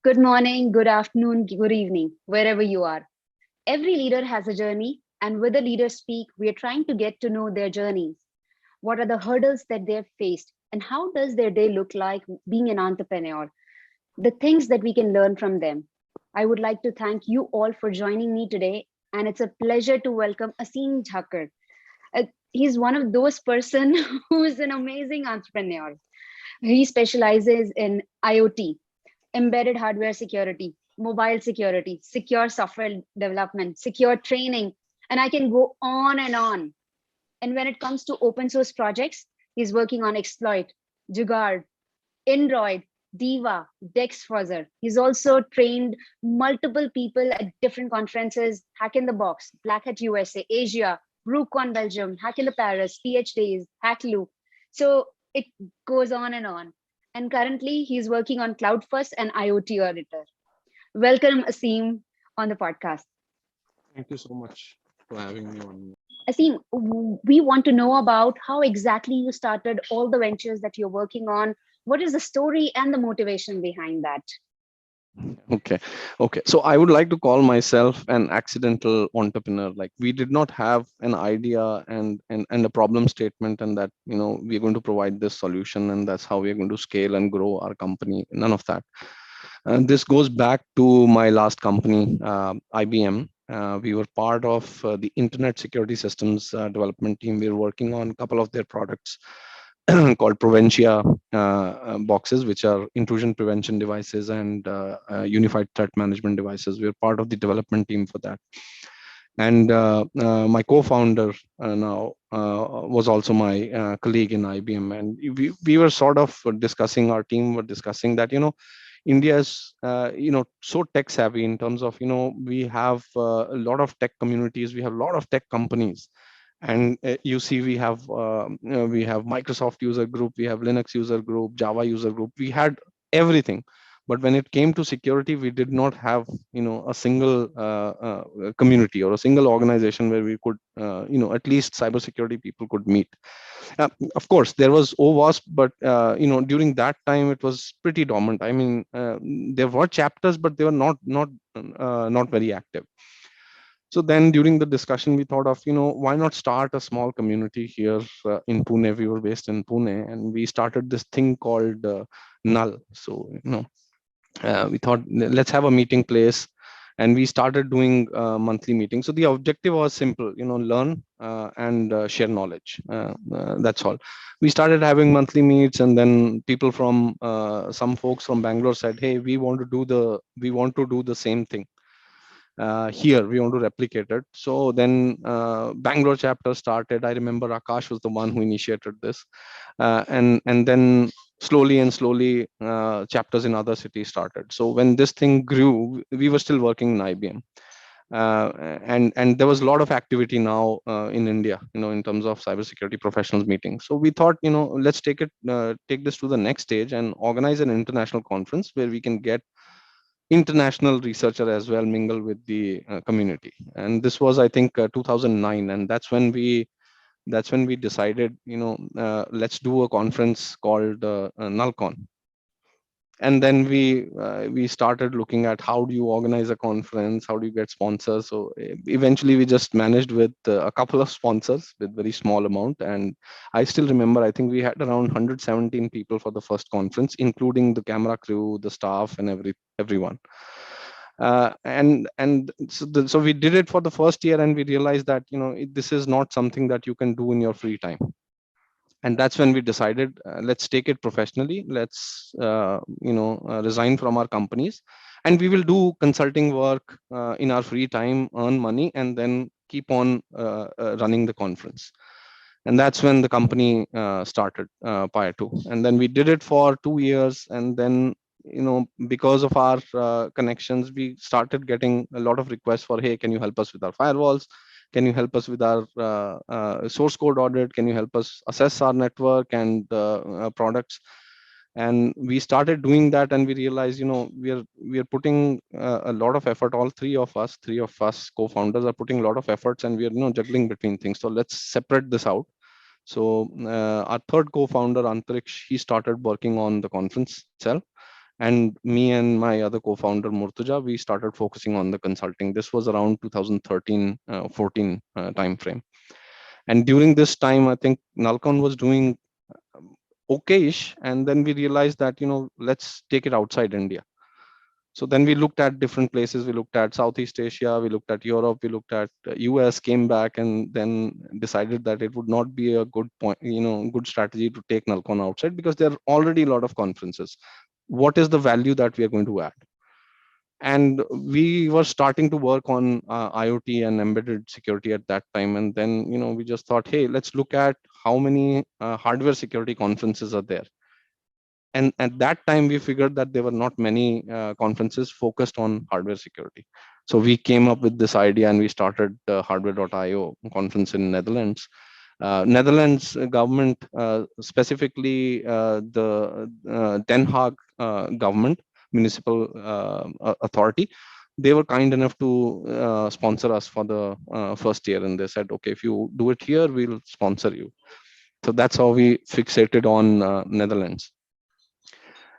Good morning, good afternoon, good evening, wherever you are. Every leader has a journey, and with the leaders speak, we are trying to get to know their journeys. What are the hurdles that they've faced, and how does their day look like being an entrepreneur? The things that we can learn from them. I would like to thank you all for joining me today, and it's a pleasure to welcome Aseem Jakhar. He's one of those person who is an amazing entrepreneur. He specializes in IoT, embedded hardware security, mobile security, secure software development, secure training, and I can go on and on. And when it comes to open source projects, he's working on Exploit, Jugaad, Android, Diva, DexFuzzer. He's also trained multiple people at different conferences, Hack in the Box, Black Hat USA, Asia, RuCon Belgium, Hack in the Paris, PhDs, HackLoo. So it goes on and on. And currently he's working on Cloud First and IoT Auditor. Welcome, Aseem, on the podcast. Thank you so much for having me on. Aseem, we want to know about how exactly you started all the ventures that you're working on. What is the story and the motivation behind that? Okay. So I would like to call myself an accidental entrepreneur. Like we did not have an idea and a problem statement, and that we're going to provide this solution, and that's how we're going to scale and grow our company. None of that. And this goes back to my last company, IBM. We were part of the Internet Security Systems development team. We were working on a couple of their products called Proventia boxes, which are intrusion prevention devices and unified threat management devices. We were part of the development team for that. And my co-founder now was also my colleague in IBM. And we were sort of discussing, our team were discussing that, India is, so tech savvy in terms of, we have a lot of tech communities, we have a lot of tech companies, and you see we have Microsoft user group, we have Linux user group, Java user group, we had everything. But when it came to security, we did not have a single community or a single organization where we could at least cybersecurity people could meet. Of course there was OWASP, but during that time it was pretty dormant. I mean, there were chapters, but they were not very active. So then during the discussion, we thought of, why not start a small community here in Pune. We were based in Pune, and we started this thing called Null. So, we thought, let's have a meeting place, and we started doing monthly meetings. So the objective was simple, learn and share knowledge. That's all. We started having monthly meets, and then people from some folks from Bangalore said, hey, we want to do the same thing here. We want to replicate it. So then Bangalore chapter started. I remember Akash was the one who initiated this, and then slowly chapters in other cities started. So when this thing grew, we were still working in IBM. And there was a lot of activity now in India, in terms of cybersecurity professionals meetings. So we thought, let's take this to the next stage and organize an international conference where we can get international researcher as well mingle with the community. And this was, I think, 2009, and that's when we decided, let's do a conference called nullcon. And then we started looking at how do you organize a conference, how do you get sponsors. So eventually we just managed with a couple of sponsors with very small amount. And I still remember, I think we had around 117 people for the first conference, including the camera crew, the staff, and everyone. So we did it for the first year, and we realized that this is not something that you can do in your free time. And that's when we decided, let's take it professionally. Let's resign from our companies, and we will do consulting work in our free time, earn money, and then keep on running the conference. And that's when the company started, Payatu. And then we did it for 2 years, and then because of our connections, we started getting a lot of requests for, hey, can you help us with our firewalls, can you help us with our source code audit, can you help us assess our network and products. And we started doing that, and we realized, we are putting a lot of effort. All three of us co-founders are putting a lot of efforts, and we are juggling between things. So let's separate this out. So our third co-founder, Antariksh, he started working on the conference itself, And me and my other co-founder Murtuja, we started focusing on the consulting. This was around 2013 14 time frame. And during this time, I think Nalcon was doing okayish, and then we realized that, let's take it outside India. So then we looked at different places. We looked at Southeast Asia, we looked at Europe, we looked at US, came back, and then decided that it would not be a good point, good strategy to take Nalcon outside, because there are already a lot of conferences. What is the value that we are going to add? And we were starting to work on IoT and embedded security at that time. And then, we just thought, hey, let's look at how many hardware security conferences are there. And at that time we figured that there were not many conferences focused on hardware security. So we came up with this idea, and we started hardware.io conference in Netherlands. Netherlands government, specifically the Den Haag government, municipal authority, they were kind enough to sponsor us for the first year, and they said, okay, if you do it here, we'll sponsor you. So that's how we fixated on Netherlands.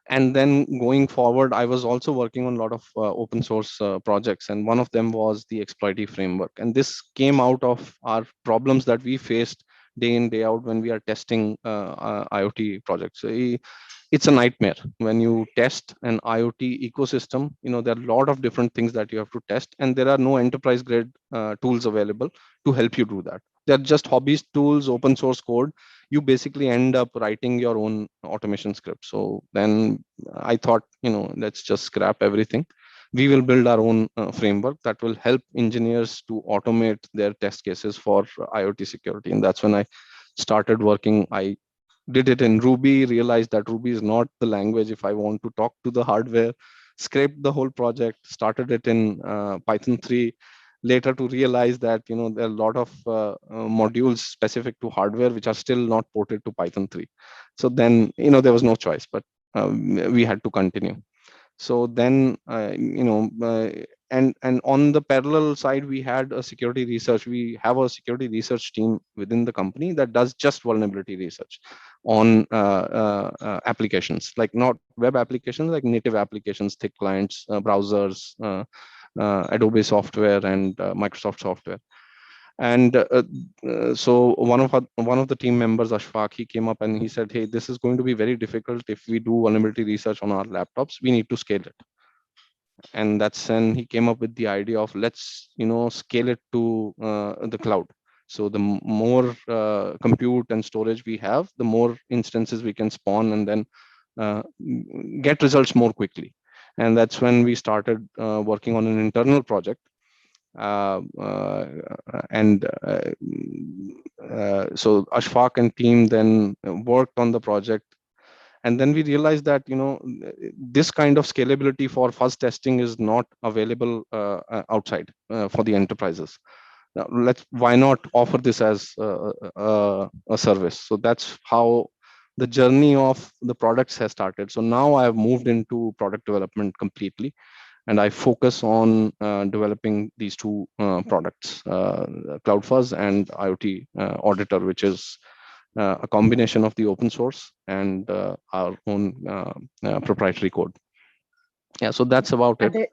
And then going forward, I was also working on a lot of open source projects, and one of them was the EXPLIoT framework. And this came out of our problems that we faced day in day out when we are testing IoT projects. It's a nightmare when you test an IoT ecosystem. There are a lot of different things that you have to test, and there are no enterprise grade tools available to help you do that. They're just hobbyist tools, open source code. You basically end up writing your own automation script. So then I thought, let's just scrap everything. We will build our own framework that will help engineers to automate their test cases for IoT security. And that's when I started working. I did it in Ruby, realized that Ruby is not the language if I want to talk to the hardware, scraped the whole project, started it in Python 3, later to realize that, there are a lot of modules specific to hardware which are still not ported to Python 3. So then, there was no choice, but we had to continue. So then, and on the parallel side, we had a security research. We have a security research team within the company that does just vulnerability research on applications, like not web applications, like native applications, thick clients, browsers, Adobe software, and Microsoft software. And so one of the team members, Ashfaq, he came up and he said, hey, this is going to be very difficult if we do vulnerability research on our laptops. We need to scale it. And that's when he came up with the idea of, let's scale it to the cloud. So the more compute and storage we have, the more instances we can spawn, and then get results more quickly. And that's when we started working on an internal project. And so Ashfaq and team then worked on the project. And then we realized that, this kind of scalability for fuzz testing is not available outside for the enterprises. Now, why not offer this as a service? So that's how the journey of the products has started. So now I have moved into product development completely, and I focus on developing these two products, Cloud Fuzz and IoT Auditor, which is a combination of the open source and our own proprietary code. Yeah, so that's about Yeah, it.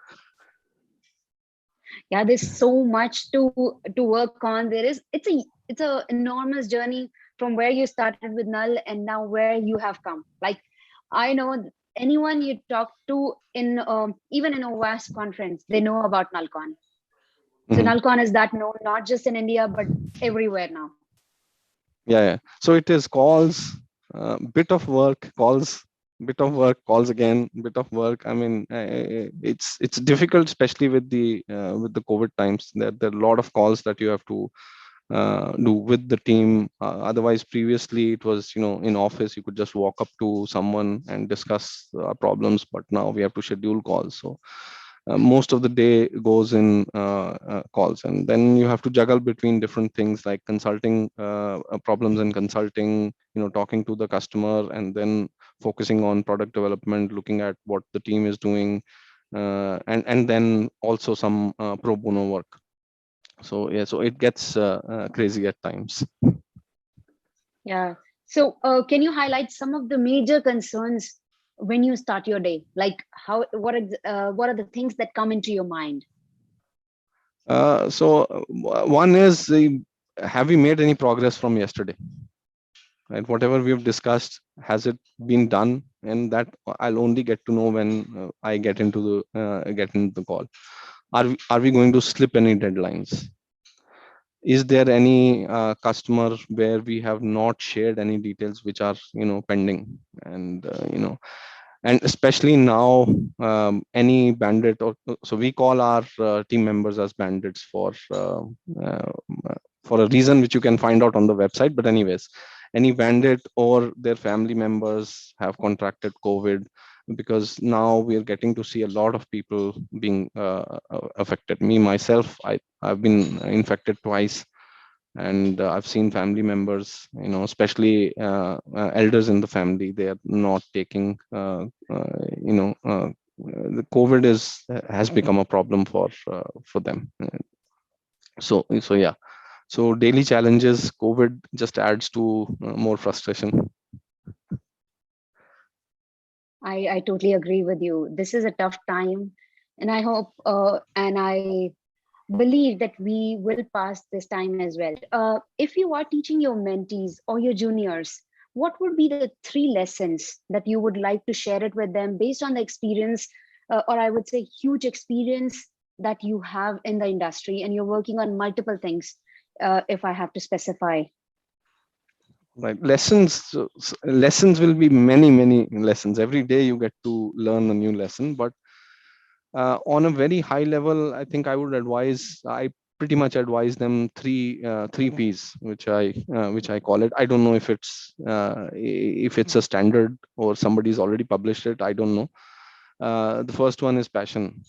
yeah, there's so much to work on. It's a enormous journey from where you started with Null and now where you have come. Like, I know anyone you talk to in even in a vast conference, they know about Nullcon. So Mhm. Nullcon is that known not just in India but everywhere now. Yeah. So it is calls, bit of work, calls, bit of work, calls again, bit of work. I mean, it's difficult, especially with the COVID times. There are a lot of calls that you have to do with the team. Otherwise, previously it was, in office you could just walk up to someone and discuss problems, but now we have to schedule calls. So most of the day goes in calls, and then you have to juggle between different things like consulting, problems in consulting, talking to the customer, and then focusing on product development, looking at what the team is doing, and then also some pro bono work. So yeah, so it gets crazy at times. Yeah. So can you highlight some of the major concerns when you start your day? Like what are the things that come into your mind? One is, have we made any progress from yesterday? Right, whatever we've discussed, has it been done? And that I'll only get to know when I get into the call. Are we going to slip any deadlines? Is there any customer where we have not shared any details which are pending? And and especially now, any bandit, or so we call our team members as bandits uh, for a reason which you can find out on the website. But anyways, any bandit or their family members have contracted COVID, because now we are getting to see a lot of people being affected. Me myself, I've been infected twice, and I've seen family members, especially elders in the family, they are not taking the COVID is has become a problem for them. So yeah, so daily challenges, COVID just adds to more frustration. I totally agree with you. This is a tough time, and I hope and I believe that we will pass this time as well. If you are teaching your mentees or your juniors, what would be the three lessons that you would like to share it with them based on the experience, or I would say huge experience that you have in the industry, and you're working on multiple things, if I have to specify? Right, lessons will be many lessons. Every day you get to learn a new lesson. But on a very high level, I think I pretty much advise them three P's, which I call it. I don't know if it's a standard or somebody's already published it. I don't know. The first one is passion.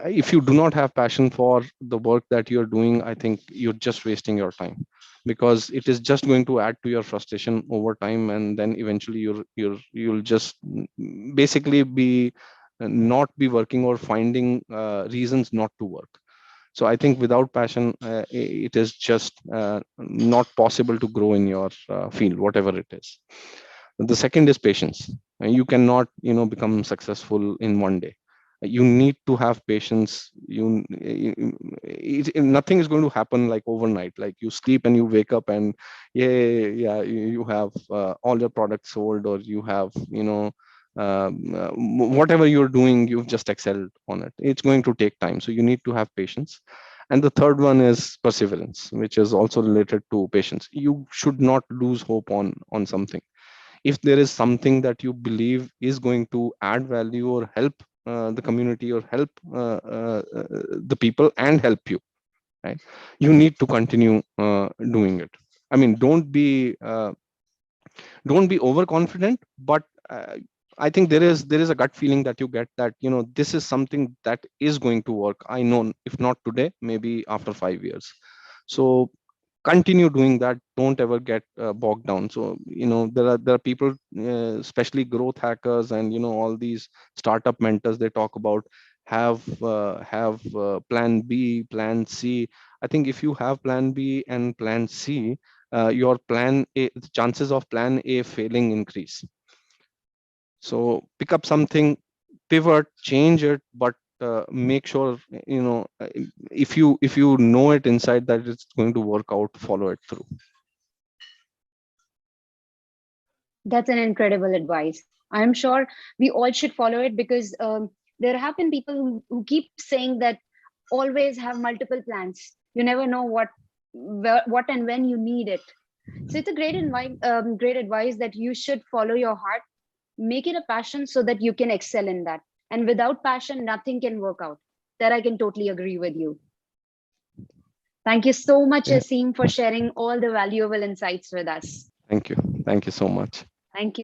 If you do not have passion for the work that you're doing, I think you're just wasting your time, because it is just going to add to your frustration over time, and then eventually you'll just basically be not be working, or finding reasons not to work. So I think without passion, it is just not possible to grow in your field, whatever it is. The second is patience. You cannot become successful in one day. You need to have patience. Nothing is going to happen like overnight. Like you sleep and you wake up and yeah, you have all your products sold, or you have whatever you're doing, you've just excelled on it. It's going to take time, so you need to have patience. And the third one is perseverance, which is also related to patience. You should not lose hope on something. If there is something that you believe is going to add value or help the community, or help the people and help you, right, you need to continue doing it. I mean, don't be overconfident, but I think there is a gut feeling that you get, that this is something that is going to work. I know, if not today, maybe after 5 years. So continue doing that. Don't ever get bogged down. So there are people, especially growth hackers, and all these startup mentors, they talk about have plan B, plan C. I think if you have plan B and plan C, your plan A, the chances of plan A failing increase. So pick up something, pivot, change it, but make sure, if you know it inside that it's going to work out, follow it through. That's an incredible advice. I'm sure we all should follow it, because there have been people who keep saying that always have multiple plans. You never know what and when you need it. So it's a great advice that you should follow your heart, make it a passion so that you can excel in that. And without passion, nothing can work out. That I can totally agree with you. Thank you so much, Yeah. Aseem, for sharing all the valuable insights with us. Thank you so much. Thank you.